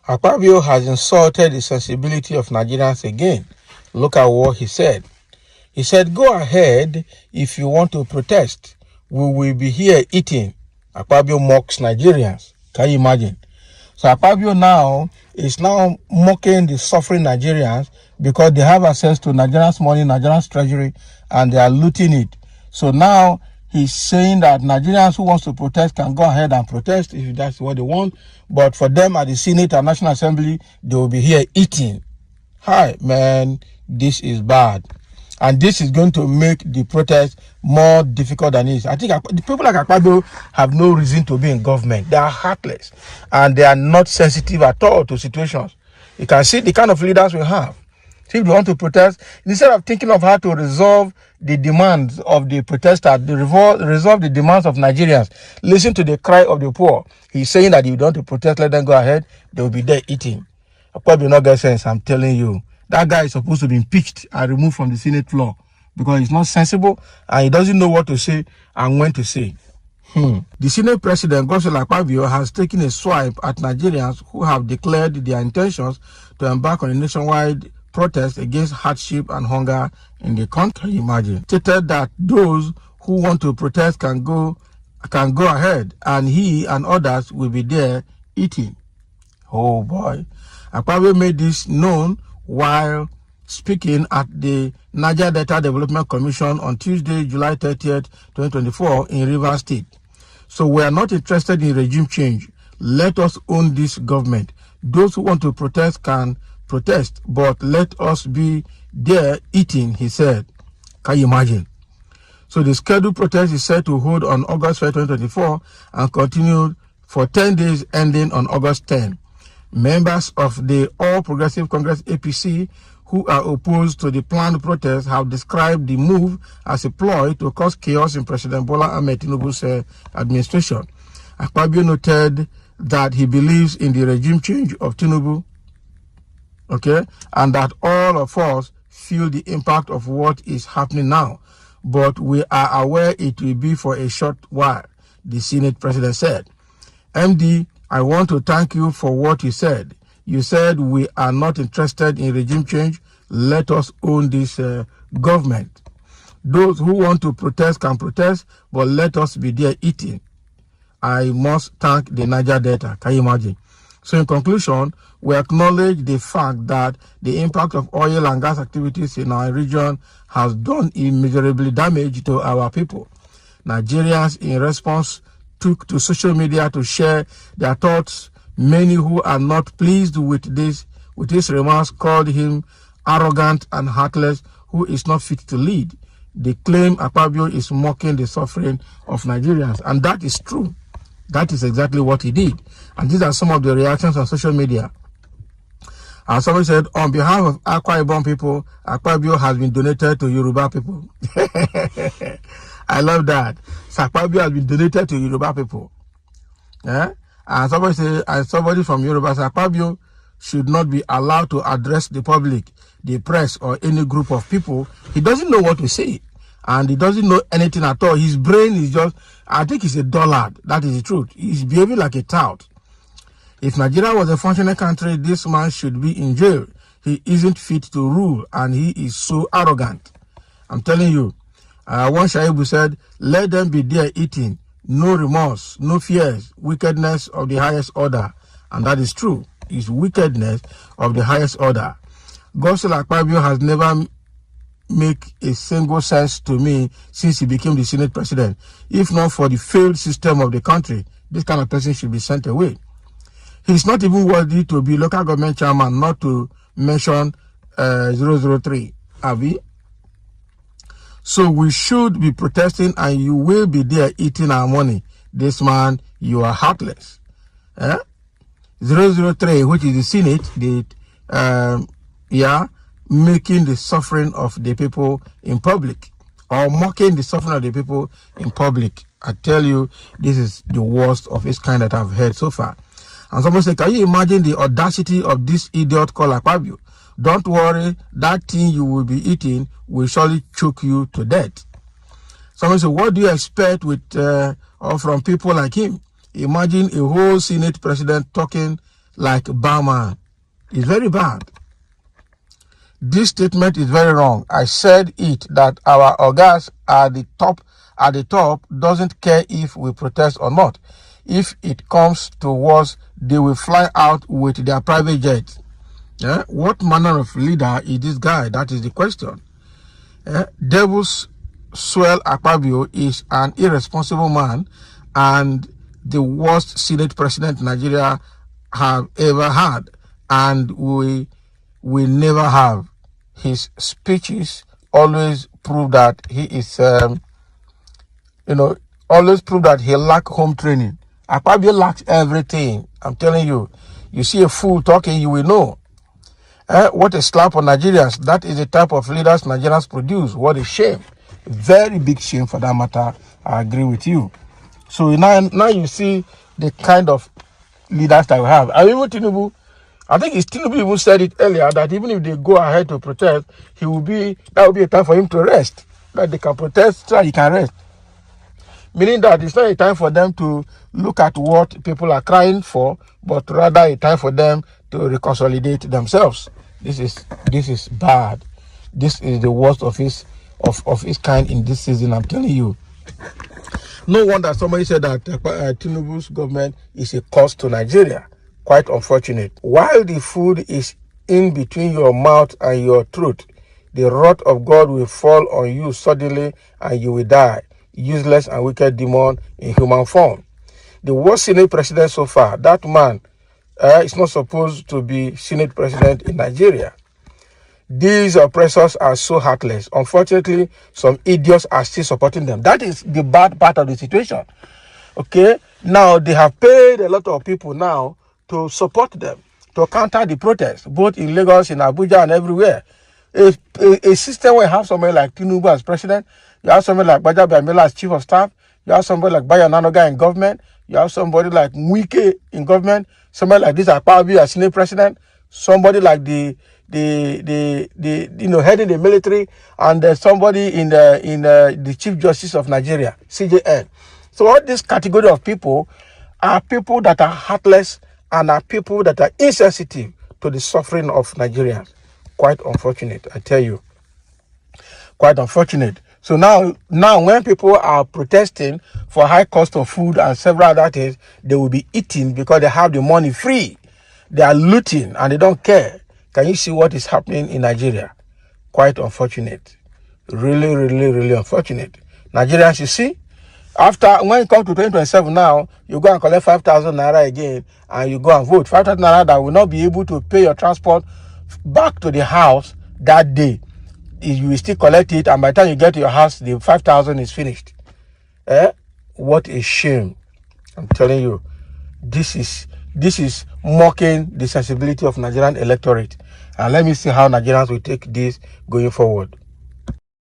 Akpabio has insulted the sensibility of Nigerians again. Look at what he said. He said, go ahead if you want to protest. We will be here eating. Akpabio mocks Nigerians. Can you imagine? So Akpabio now is now mocking the suffering Nigerians because they have access to Nigerians' money, Nigerians' treasury, and they are looting it. So now he's saying that Nigerians who wants to protest can go ahead and protest if that's what they want. But for them at the Senate and National Assembly, they will be here eating. Hi, man, this is bad. And this is going to make the protest more difficult than it is. I think the people like Akpabio have no reason to be in government. They are heartless and they are not sensitive at all to situations. You can see the kind of leaders we have. See, if they want to protest, instead of thinking of how to resolve the demands of the protesters, resolve the demands of Nigerians, listen to the cry of the poor. He's saying that if you don't want to protest, let them go ahead. They will be there eating. Akpabio not get sense, I'm telling you. That guy is supposed to be impeached and removed from the Senate floor because he's not sensible and he doesn't know what to say and when to say. The Senate President, Akpabio, has taken a swipe at Nigerians who have declared their intentions to embark on a nationwide protest against hardship and hunger in the country. Imagine. Stated that those who want to protest can go ahead and he and others will be there eating. Oh boy. Akpabio made this known while speaking at the Niger Delta Development Commission on Tuesday, July 30th, 2024 in Rivers State. So we are not interested in regime change. Let us own this government. Those who want to protest can protest, but let us be there eating, he said. Can you imagine? So the scheduled protest is set to hold on August 1st, 2024 and continued for 10 days ending on August 10. Members of the All Progressive Congress APC who are opposed to the planned protest have described the move as a ploy to cause chaos in President Bola Ahmed Tinubu's administration. Akpabio noted that he believes in the regime change of Tinubu, and that all of us feel the impact of what is happening now, but we are aware it will be for a short while, the Senate President said. MD, I want to thank you for what you said. You said we are not interested in regime change. Let us own this government. Those who want to protest can protest, but let us be there eating. I must thank the Niger Delta. Can you imagine? So in conclusion, we acknowledge the fact that the impact of oil and gas activities in our region has done immeasurable damage to our people. Nigerians, in response, took to social media to share their thoughts. Many who are not pleased with his remarks called him arrogant and heartless, who is not fit to lead. They claim Akpabio is mocking the suffering of Nigerians, and that is true. That is exactly what he did. And these are some of the reactions on social media. As somebody said, on behalf of Akwa Ibom people, Akpabio has been donated to Yoruba people. I love that. So Akpabio has been donated to Yoruba people. And somebody from Yoruba said, Akpabio should not be allowed to address the public, the press, or any group of people. He doesn't know what to say. And he doesn't know anything at all. His brain is just, I think he's a dullard. That is the truth. He's behaving like a tout. If Nigeria was a functioning country, this man should be in jail. He isn't fit to rule, and he is so arrogant. I'm telling you. One Shaibu said, let them be there eating. No remorse, no fears, wickedness of the highest order. And that is true. It's wickedness of the highest order. Gospel Akpabio has never make a single sense to me since he became the Senate President. If not for the failed system of the country, this kind of person should be sent away. He's not even worthy to be local government chairman, not to mention 003. Abi? So we should be protesting, and you will be there eating our money. This man, you are heartless. 003, which is the Senate, making the suffering of the people in public, or mocking the suffering of the people in public. I tell you, this is the worst of its kind that I've heard so far. And someone said, can you imagine the audacity of this idiot called Akpabio? Don't worry, that thing you will be eating will surely choke you to death. Someone said, what do you expect with or from people like him? Imagine a whole Senate president talking like barman. It's very bad. This statement is very wrong. I said it that our ogas at the top doesn't care if we protest or not. If it comes to wars, they will fly out with their private jets. What manner of leader is this guy? That is the question. Devil's swell Akpabio is an irresponsible man and the worst Senate president Nigeria have ever had, and we will never have. His speeches always prove that he is, always prove that he lacks home training. Akpabio lacks everything. I'm telling you. You see a fool talking, you will know. What a slap on Nigerians. That is the type of leaders Nigerians produce. What a shame. Very big shame for that matter. I agree with you. So now you see the kind of leaders that we have. And even Tinubu, I think Tinubu even said it earlier that even if they go ahead to protest, that will be a time for him to rest. That they can protest so he can rest. Meaning that it's not a time for them to look at what people are crying for, but rather a time for them to reconsolidate themselves. This is bad. This is the worst of its kind in this season, I'm telling you. No wonder somebody said that Tinubu's government is a cost to Nigeria. Quite unfortunate. While the food is in between your mouth and your throat, the wrath of God will fall on you suddenly and you will die. Useless and wicked demon in human form. The worst Senate president so far, that man is not supposed to be Senate president in Nigeria. These oppressors are so heartless. Unfortunately, some idiots are still supporting them. That is the bad part of the situation. Okay, now they have paid a lot of people now to support them, to counter the protests, both in Lagos, in Abuja, and everywhere. A system where you have somebody like Tinubu as president, you have somebody like Bajabiamila as chief of staff, you have somebody like Bayo Nanoga in government, you have somebody like Mwike in government, somebody like this Akpabio as Senate president, somebody like the heading the military, and somebody in the Chief Justice of Nigeria, CJN. So all this category of people are people that are heartless and are people that are insensitive to the suffering of Nigerians. Quite unfortunate, I tell you. Quite unfortunate. So now when people are protesting for high cost of food and several other things, they will be eating because they have the money free. They are looting and they don't care. Can you see what is happening in Nigeria? Quite unfortunate. Really, really, really unfortunate. Nigerians, you see, when it comes to 2027 now, you go and collect 5,000 naira again and you go and vote. 5,000 naira that will not be able to pay your transport back to the house that day. You will still collect it, and by the time you get to your house, the 5,000 is finished. What a shame. I'm telling you, this is mocking the sensibility of Nigerian electorate. And let me see how Nigerians will take this going forward.